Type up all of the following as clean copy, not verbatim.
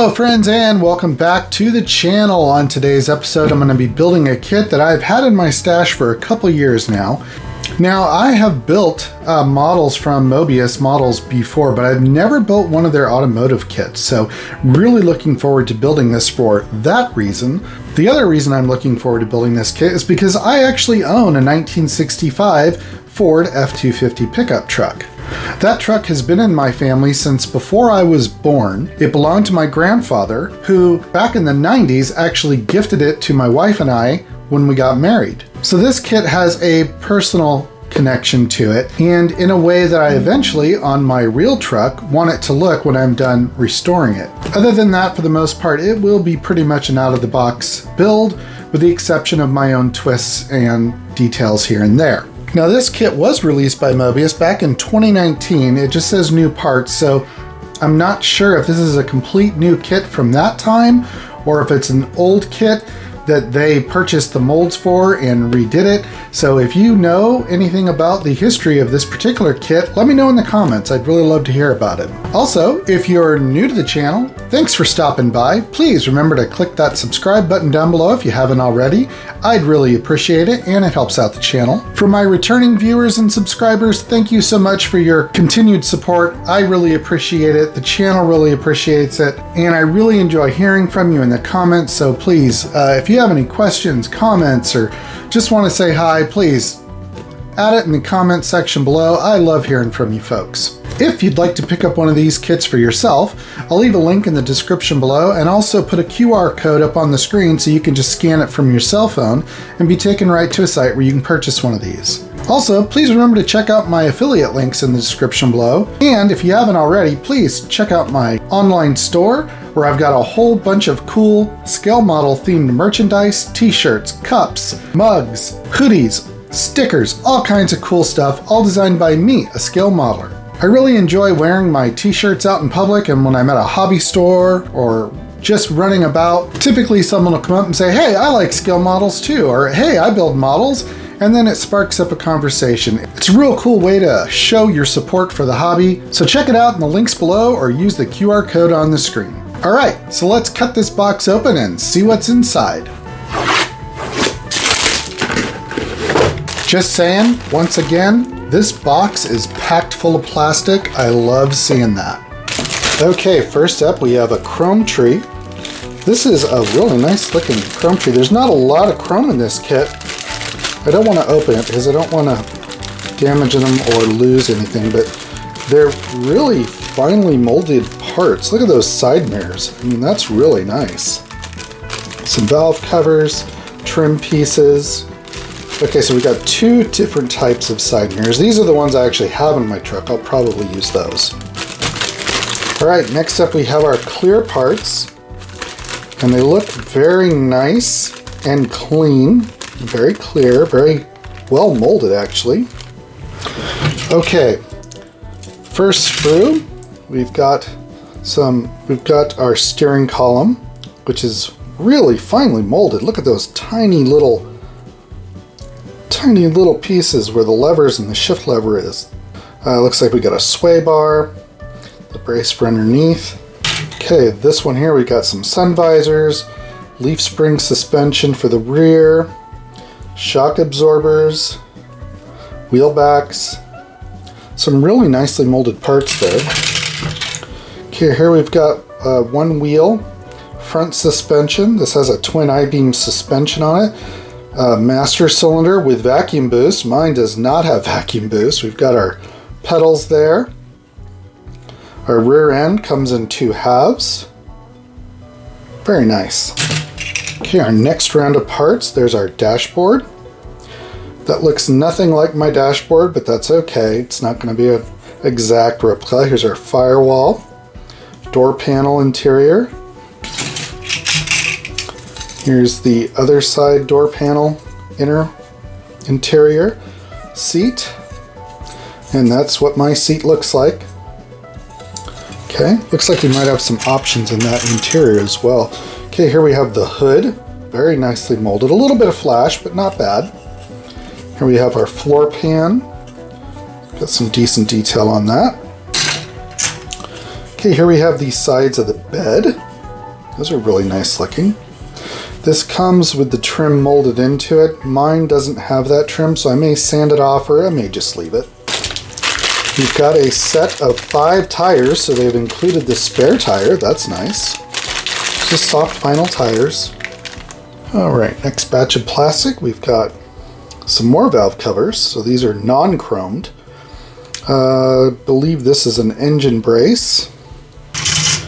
Hello friends, and welcome back to the channel. On today's episode I'm going to be building a kit that I've had in my stash for a couple years now. Now I have built models from Moebius Models before, but I've never built one of their automotive kits, so really looking forward to building this for that reason. The other reason I'm looking forward to building this kit is because I actually own a 1965 Ford F-250 pickup truck. That truck has been in my family since before I was born. It belonged to my grandfather, who back in the 90s actually gifted it to my wife and I when we got married. So this kit has a personal connection to it, and in a way that I eventually, on my real truck, want it to look when I'm done restoring it. Other than that, for the most part, it will be pretty much an out-of-the-box build, with the exception of my own twists and details here and there. Now this kit was released by Moebius back in 2019. It just says new parts, so I'm not sure if this is a complete new kit from that time or if it's an old kit that they purchased the molds for and redid it. So if you know anything about the history of this particular kit, let me know in the comments. I'd really love to hear about it. Also, if you're new to the channel, thanks for stopping by. Please remember to click that subscribe button down below if you haven't already. I'd really appreciate it, and it helps out the channel. For my returning viewers and subscribers, thank you so much for your continued support. I really appreciate it. The channel really appreciates it, and I really enjoy hearing from you in the comments. So please, if you have any questions, comments, or just want to say hi, please add it in the comment section below. I love hearing from you folks. If you'd like to pick up one of these kits for yourself, I'll leave a link in the description below and also put a QR code up on the screen so you can just scan it from your cell phone and be taken right to a site where you can purchase one of these. Also, please remember to check out my affiliate links in the description below. And if you haven't already, please check out my online store where I've got a whole bunch of cool scale model themed merchandise, t-shirts, cups, mugs, hoodies, stickers, all kinds of cool stuff, all designed by me, a scale modeler. I really enjoy wearing my t-shirts out in public and when I'm at a hobby store or just running about. Typically someone will come up and say, hey, I like scale models too, or hey, I build models, and then it sparks up a conversation. It's a real cool way to show your support for the hobby, so check it out in the links below or use the QR code on the screen. All right, so let's cut this box open and see what's inside. Just saying, once again, this box is packed full of plastic. I love seeing that. Okay, first up we have a chrome tree. This is a really nice looking chrome tree. There's not a lot of chrome in this kit. I don't want to open it because I don't want to damage them or lose anything, but they're really finely molded parts. Look at those side mirrors. I mean, that's really nice. Some valve covers, trim pieces. Okay, so we got two different types of side mirrors. These are the ones I actually have in my truck. I'll probably use those. All right, next up we have our clear parts. And they look very nice and clean. Very clear, very well molded actually. Okay, first sprue, we've got our steering column, which is really finely molded. Look at those tiny little pieces where the levers and the shift lever is. Looks like we got a sway bar, the brace for underneath. Okay, this one here we got some sun visors, leaf spring suspension for the rear, shock absorbers, wheel backs, some really nicely molded parts there. Okay, here we've got one wheel, front suspension. This has a twin I-beam suspension on it. Master cylinder with vacuum boost. Mine does not have vacuum boost. We've got our pedals there. Our rear end comes in two halves. Very nice. Okay, our next round of parts, there's our dashboard. That looks nothing like my dashboard, but that's okay. It's not going to be an exact replica. Here's our firewall, door panel interior. Here's the other side door panel interior seat, and that's what my seat looks like. Okay, looks like we might have some options in that interior as well. Okay, here we have the hood, very nicely molded, a little bit of flash, but not bad. Here we have our floor pan, got some decent detail on that. Okay, here we have the sides of the bed. Those are really nice looking. This comes with the trim molded into it. Mine doesn't have that trim, so I may sand it off or I may just leave it. We've got a set of 5 tires, so they've included the spare tire. That's nice. Just soft vinyl tires. Alright, next batch of plastic. We've got some more valve covers. So these are non-chromed. I believe this is an engine brace.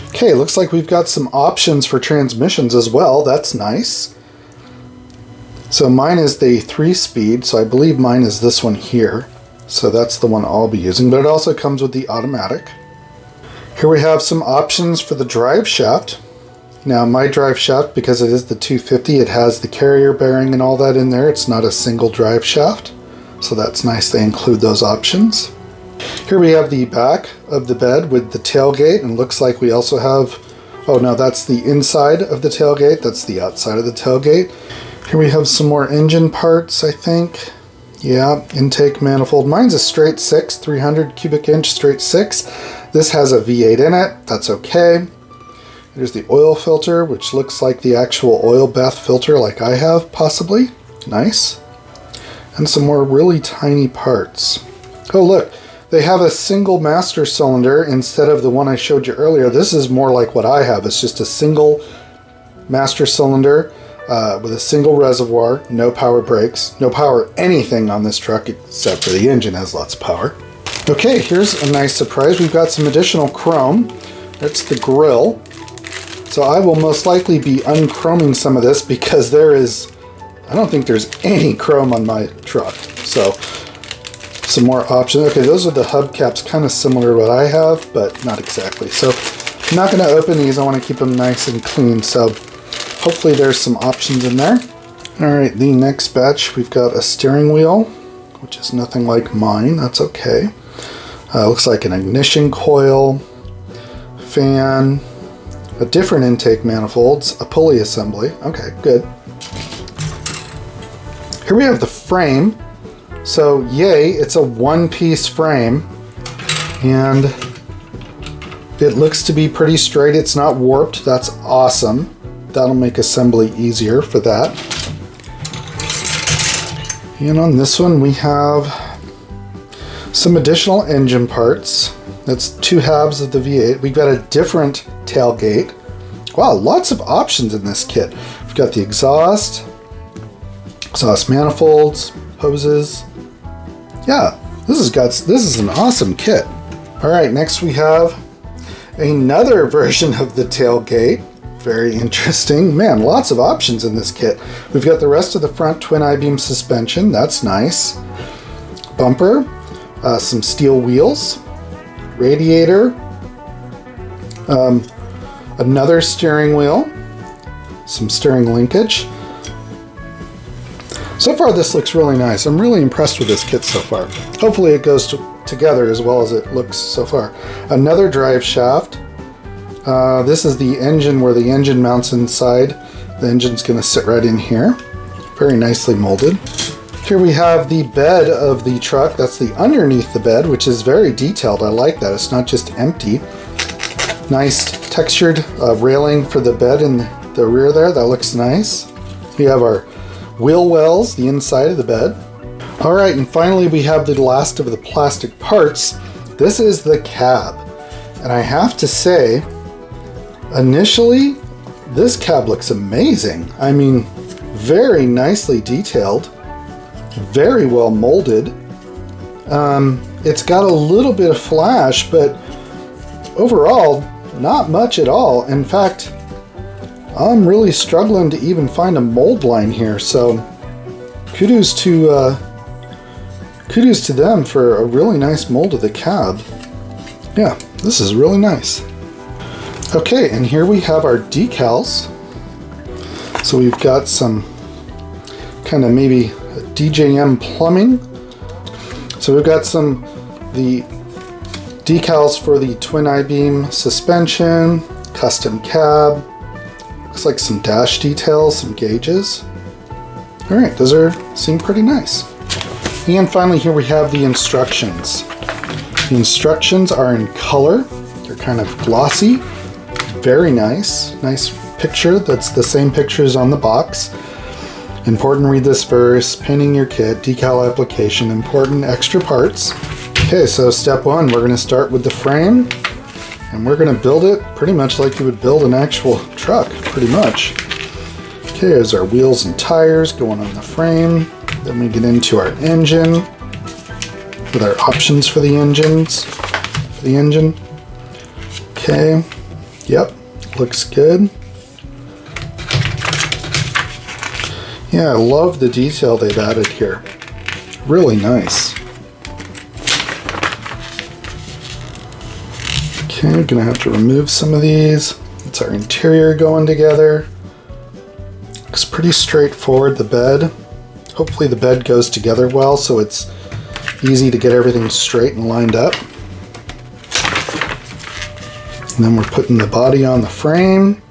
Okay, looks like we've got some options for transmissions as well. That's nice. So mine is the 3-speed, so I believe mine is this one here. So that's the one I'll be using, but it also comes with the automatic. Here we have some options for the drive shaft. Now my drive shaft, because it is the 250, it has the carrier bearing and all that in there. It's not a single drive shaft, so that's nice they include those options. Here we have the back of the bed with the tailgate, and looks like we also have, oh no, that's the inside of the tailgate, that's the outside of the tailgate. Here we have some more engine parts, I think. Yeah, intake manifold. Mine's a straight 6, 300 cubic inch straight 6. This has a V8 in it, that's okay. Here's the oil filter, which looks like the actual oil bath filter like I have, possibly. Nice. And some more really tiny parts. Oh look, they have a single master cylinder instead of the one I showed you earlier. This is more like what I have. It's just a single master cylinder with a single reservoir, no power brakes, no power anything on this truck except for the engine has lots of power. Okay, here's a nice surprise. We've got some additional chrome. That's the grille. So I will most likely be unchroming some of this because I don't think there's any chrome on my truck. So some more options. Okay, those are the hubcaps, kind of similar to what I have, but not exactly. So I'm not going to open these. I want to keep them nice and clean. So hopefully there's some options in there. All right, the next batch, we've got a steering wheel, which is nothing like mine. That's okay. Looks like an ignition coil, fan, a different intake manifolds, a pulley assembly. Okay, good. Here we have the frame. So yay, it's a one-piece frame, and it looks to be pretty straight. It's not warped. That's awesome. That'll make assembly easier for that. And on this one we have some additional engine parts. That's 2 halves of the V8. We've got a different tailgate. Wow, lots of options in this kit. We've got the exhaust manifolds, hoses. Yeah, this is an awesome kit. All right, next we have another version of the tailgate. Very interesting. Man, lots of options in this kit. We've got the rest of the front twin I-beam suspension. That's nice. Bumper, some steel wheels, radiator, another steering wheel, some steering linkage. So far this looks really nice. I'm really impressed with this kit so far. Hopefully it goes together as well as it looks so far. Another drive shaft. This is the engine where the engine mounts inside. The engine's going to sit right in here. Very nicely molded. Here we have the bed of the truck. That's the underneath the bed, which is very detailed. I like that. It's not just empty. Nice textured railing for the bed in the rear there. That looks nice. We have our wheel wells, the inside of the bed. All right, and finally we have the last of the plastic parts. This is the cab. And I have to say, initially, this cab looks amazing. I mean, very nicely detailed, very well molded. It's got a little bit of flash, but overall, not much at all. In fact, I'm really struggling to even find a mold line here, so kudos to them for a really nice mold of the cab. Yeah, this is really nice. Okay, and here we have our decals. So we've got some kind of maybe DJM plumbing. So we've got the decals for the twin I-beam suspension, custom cab. Looks like some dash details, some gauges. All right, those seem pretty nice. And finally, here we have the instructions. The instructions are in color. They're kind of glossy. Very nice. Nice picture that's the same picture as on the box. Important, read this verse, painting your kit, decal application, important extra parts. Okay, so step one, we're going to start with the frame, and we're going to build it pretty much like you would build an actual truck, pretty much. Okay, there's our wheels and tires going on the frame. Then we get into our engine with our options for the engine. Okay, yep, looks good. Yeah, I love the detail they've added here. Really nice. Okay, I'm gonna have to remove some of these. It's our interior going together. Looks pretty straightforward, the bed. Hopefully the bed goes together well so it's easy to get everything straight and lined up. And then we're putting the body on the frame.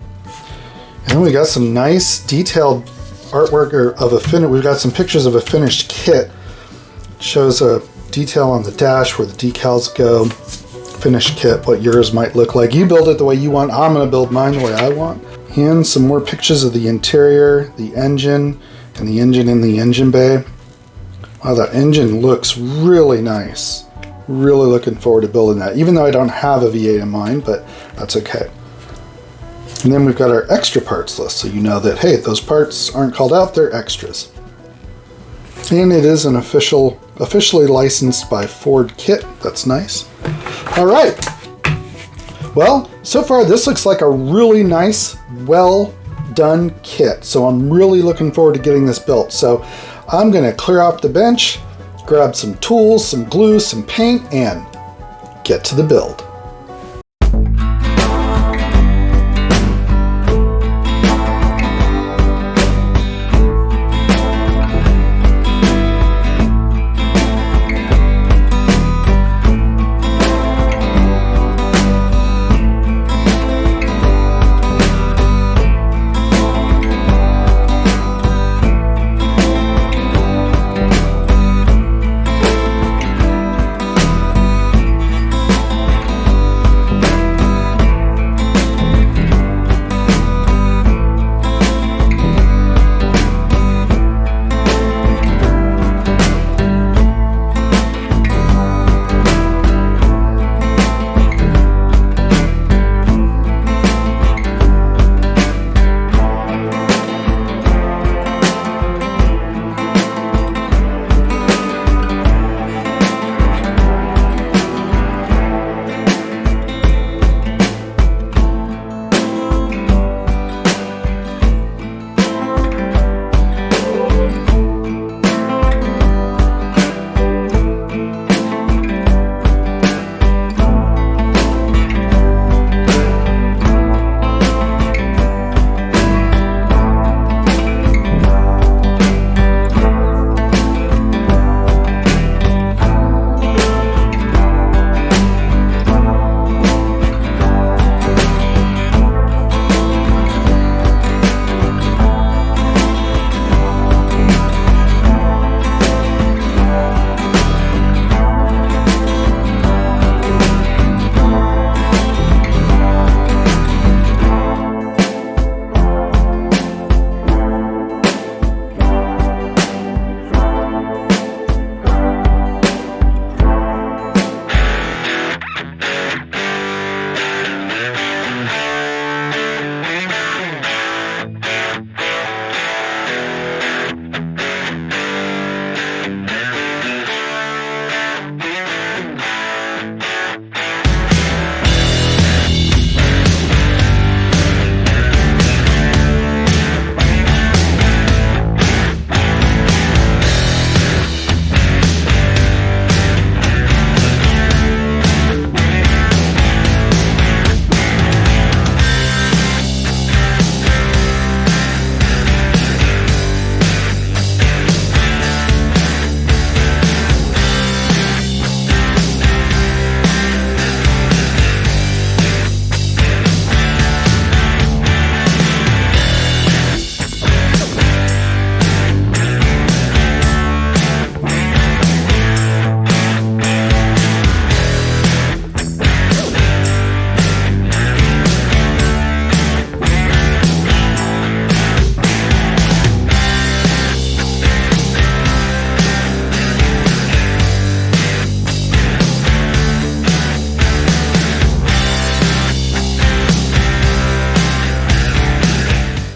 And we got some nice detailed artwork we've got some pictures of a finished kit. It shows a detail on the dash where the decals go. Finished kit, what yours might look like. You build it the way you want. I'm going to build mine the way I want. And some more pictures of the interior, the engine, and the engine in the engine bay. Wow, that engine looks really nice. Really looking forward to building that, even though I don't have a V8 in mind, but that's okay. And then we've got our extra parts list, so you know that, hey, those parts aren't called out, they're extras. And it is an officially licensed by Ford kit. That's nice. All right. Well, so far this looks like a really nice, well done kit. So I'm really looking forward to getting this built. So I'm gonna clear off the bench, grab some tools, some glue, some paint, and get to the build.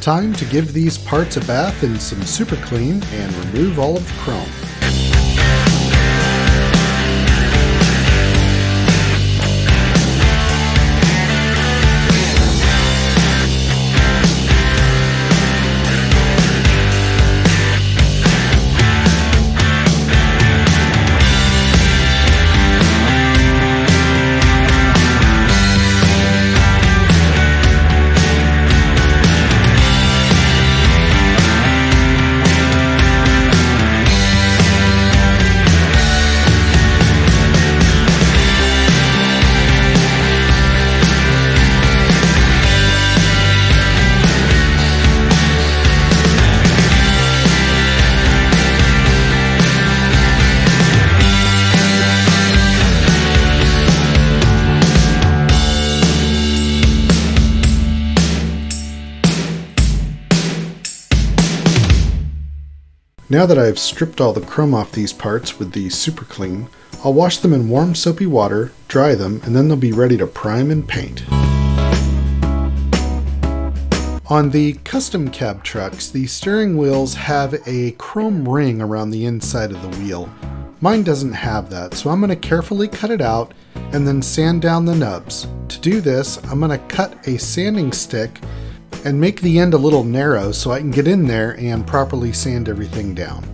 Time to give these parts a bath in some super clean and remove all of the chrome. Now that I have stripped all the chrome off these parts with the super clean, I'll wash them in warm soapy water, dry them, and then they'll be ready to prime and paint. On the custom cab trucks, the steering wheels have a chrome ring around the inside of the wheel. Mine doesn't have that, so I'm going to carefully cut it out and then sand down the nubs. To do this, I'm going to cut a sanding stick and make the end a little narrow so I can get in there and properly sand everything down.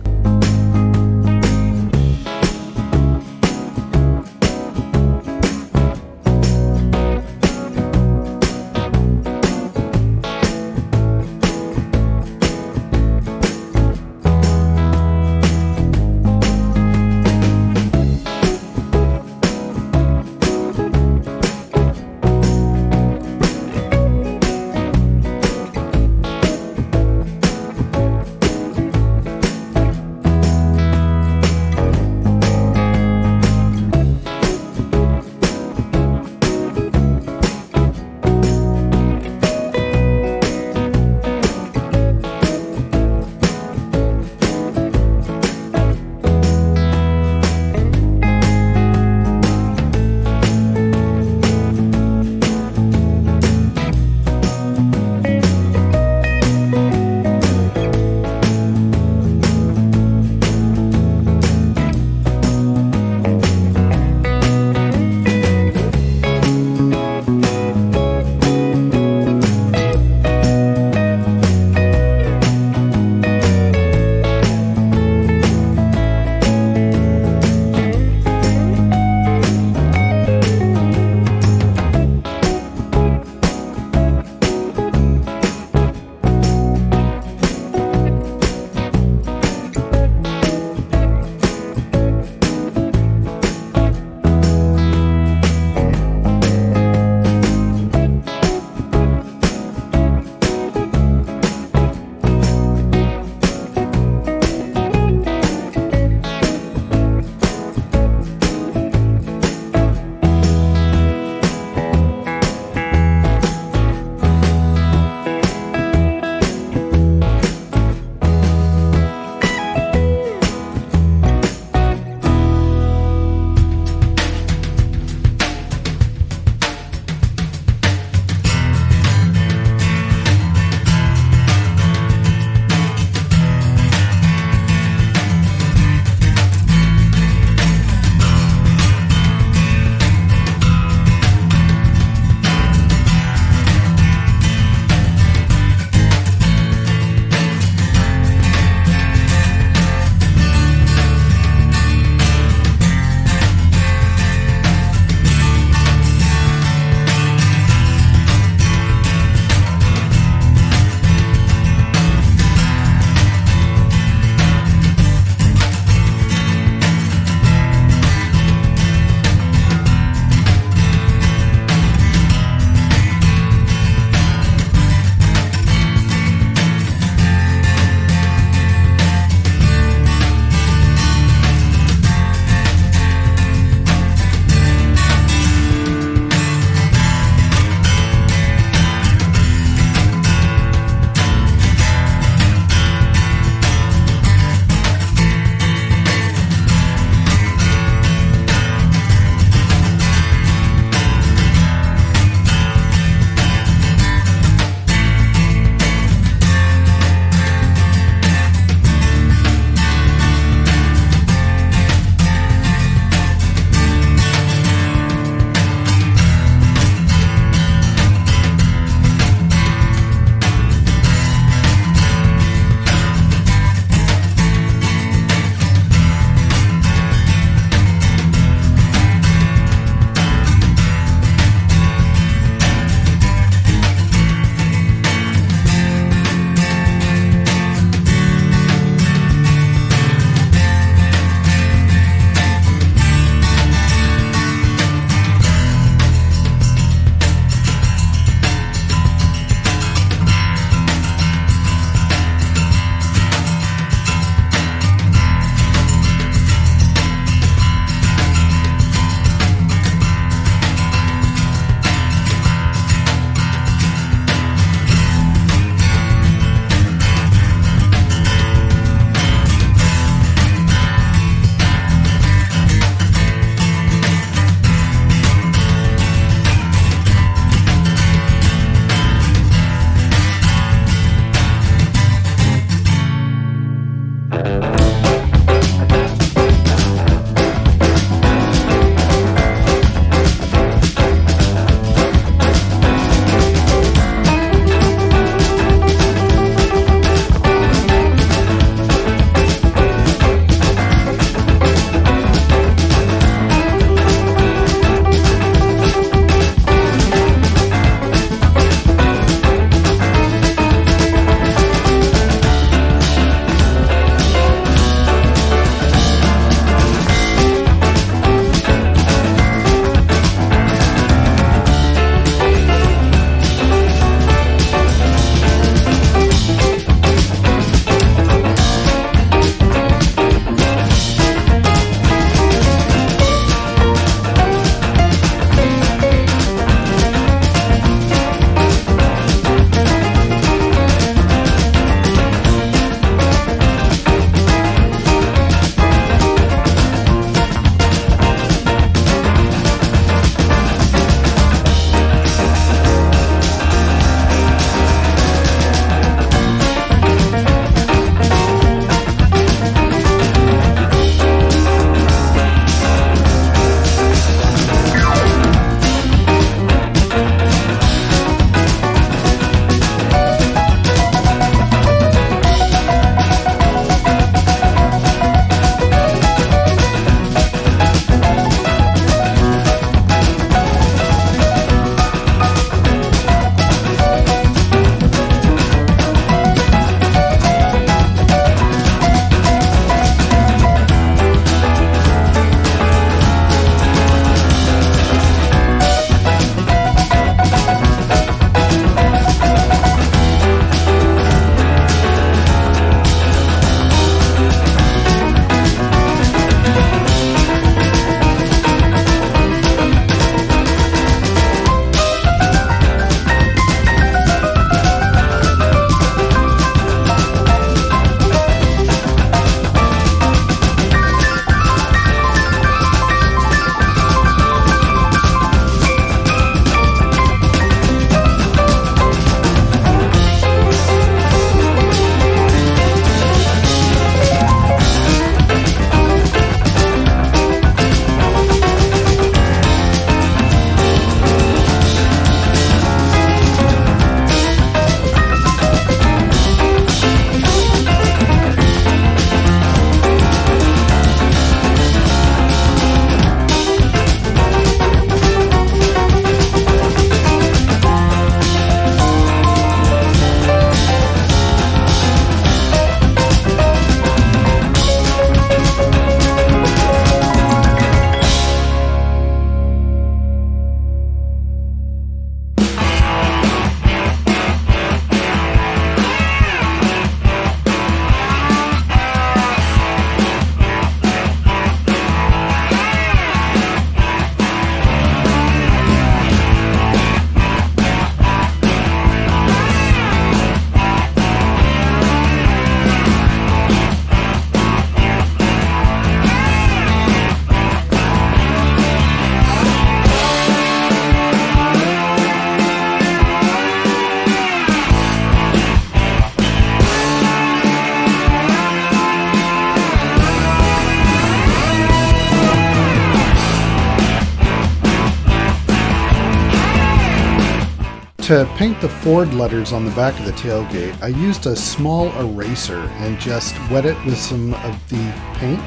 To paint the Ford letters on the back of the tailgate, I used a small eraser and just wet it with some of the paint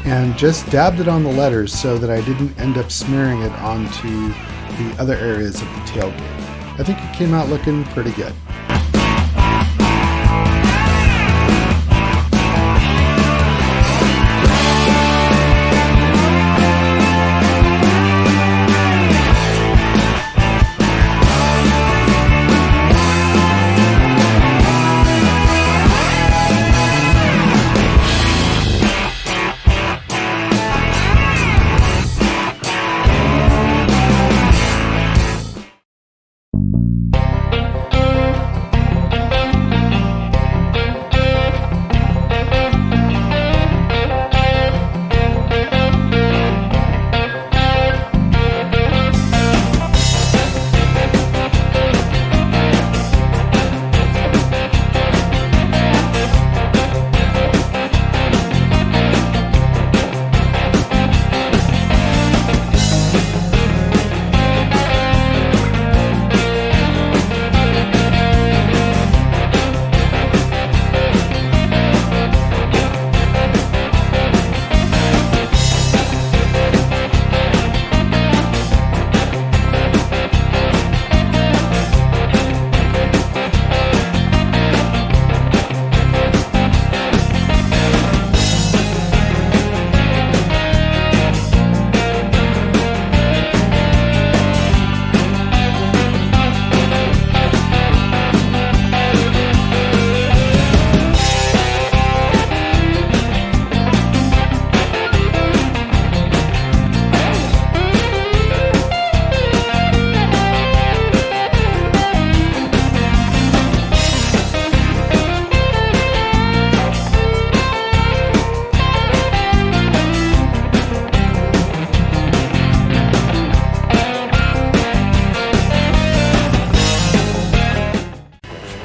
and just dabbed it on the letters so that I didn't end up smearing it onto the other areas of the tailgate. I think it came out looking pretty good.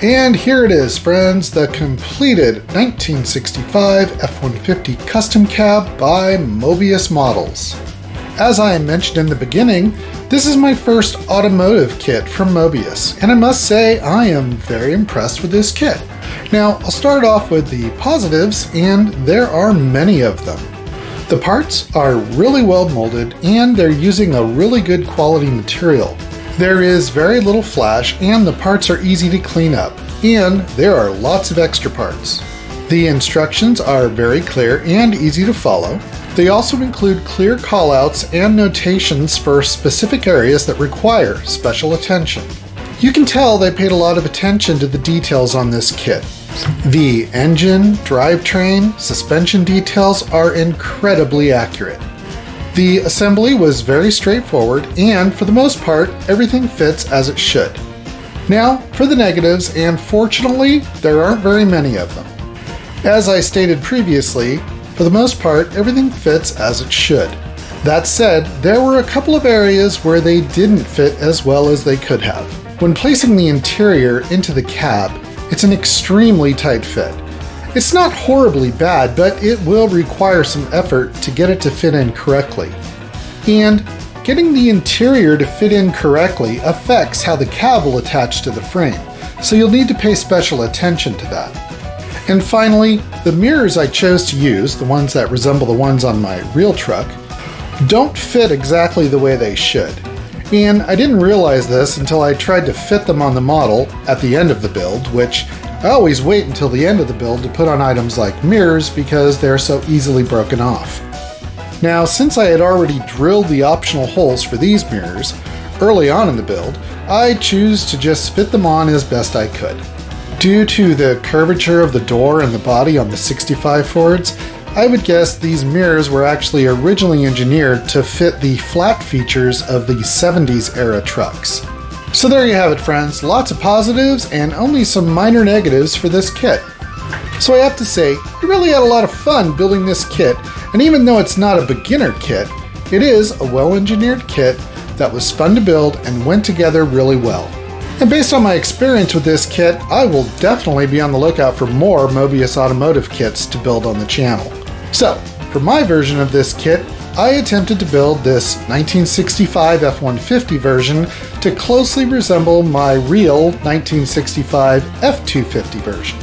And here it is, friends, the completed 1965 F-150 custom cab by Moebius Models. As I mentioned in the beginning, this is my first automotive kit from Moebius, and I must say I am very impressed with this kit. Now, I'll start off with the positives, and there are many of them. The parts are really well molded, and they're using a really good quality material. There is very little flash, and the parts are easy to clean up, and there are lots of extra parts. The instructions are very clear and easy to follow. They also include clear callouts and notations for specific areas that require special attention. You can tell they paid a lot of attention to the details on this kit. The engine, drivetrain, suspension details are incredibly accurate. The assembly was very straightforward, and for the most part, everything fits as it should. Now, for the negatives, and fortunately, there aren't very many of them. As I stated previously, for the most part, everything fits as it should. That said, there were a couple of areas where they didn't fit as well as they could have. When placing the interior into the cab, it's an extremely tight fit. It's not horribly bad, but it will require some effort to get it to fit in correctly. And getting the interior to fit in correctly affects how the cab will attach to the frame, so you'll need to pay special attention to that. And finally, the mirrors I chose to use, the ones that resemble the ones on my real truck, don't fit exactly the way they should. And I didn't realize this until I tried to fit them on the model at the end of the build, which I always wait until the end of the build to put on items like mirrors because they're so easily broken off. Now, since I had already drilled the optional holes for these mirrors early on in the build, I choose to just fit them on as best I could. Due to the curvature of the door and the body on the 65 Fords, I would guess these mirrors were actually originally engineered to fit the flat features of the 70s era trucks. So there you have it, friends. Lots of positives and only some minor negatives for this kit. So I have to say, I really had a lot of fun building this kit, and even though it's not a beginner kit, it is a well-engineered kit that was fun to build and went together really well. And based on my experience with this kit, I will definitely be on the lookout for more Moebius automotive kits to build on the channel. So, for my version of this kit, I attempted to build this 1965 F-150 version to closely resemble my real 1965 F-250 version.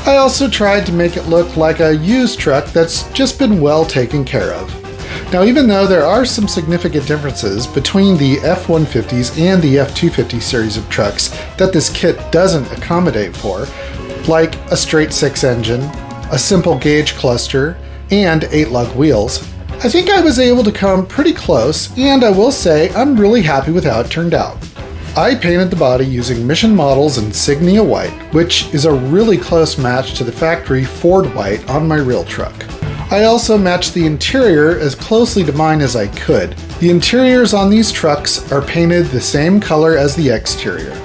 I also tried to make it look like a used truck that's just been well taken care of. Now, even though there are some significant differences between the F-150s and the F-250 series of trucks that this kit doesn't accommodate for, like a straight 6 engine, a simple gauge cluster, and 8-lug wheels, I think I was able to come pretty close, and I will say I'm really happy with how it turned out. I painted the body using Mission Models Insignia White, which is a really close match to the factory Ford White on my real truck. I also matched the interior as closely to mine as I could. The interiors on these trucks are painted the same color as the exterior.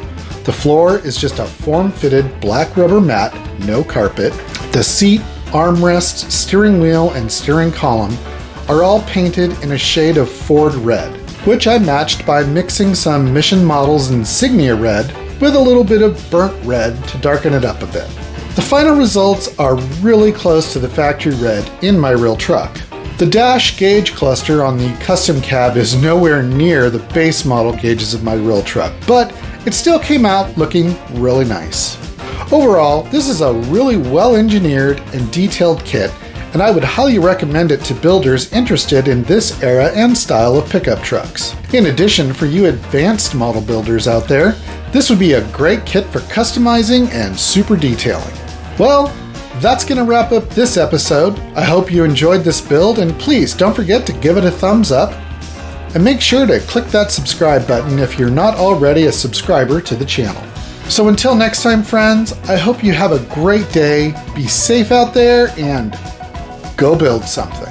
The floor is just a form-fitted black rubber mat, no carpet. The seat, armrest, steering wheel, and steering column are all painted in a shade of Ford red, which I matched by mixing some Mission Models Insignia red with a little bit of burnt red to darken it up a bit. The final results are really close to the factory red in my real truck. The dash gauge cluster on the custom cab is nowhere near the base model gauges of my real truck, but it still came out looking really nice. Overall, this is a really well-engineered and detailed kit, and I would highly recommend it to builders interested in this era and style of pickup trucks. In addition, for you advanced model builders out there, this would be a great kit for customizing and super detailing. Well, that's going to wrap up this episode. I hope you enjoyed this build, and please don't forget to give it a thumbs up, and make sure to click that subscribe button if you're not already a subscriber to the channel. So until next time, friends, I hope you have a great day, be safe out there, and go build something.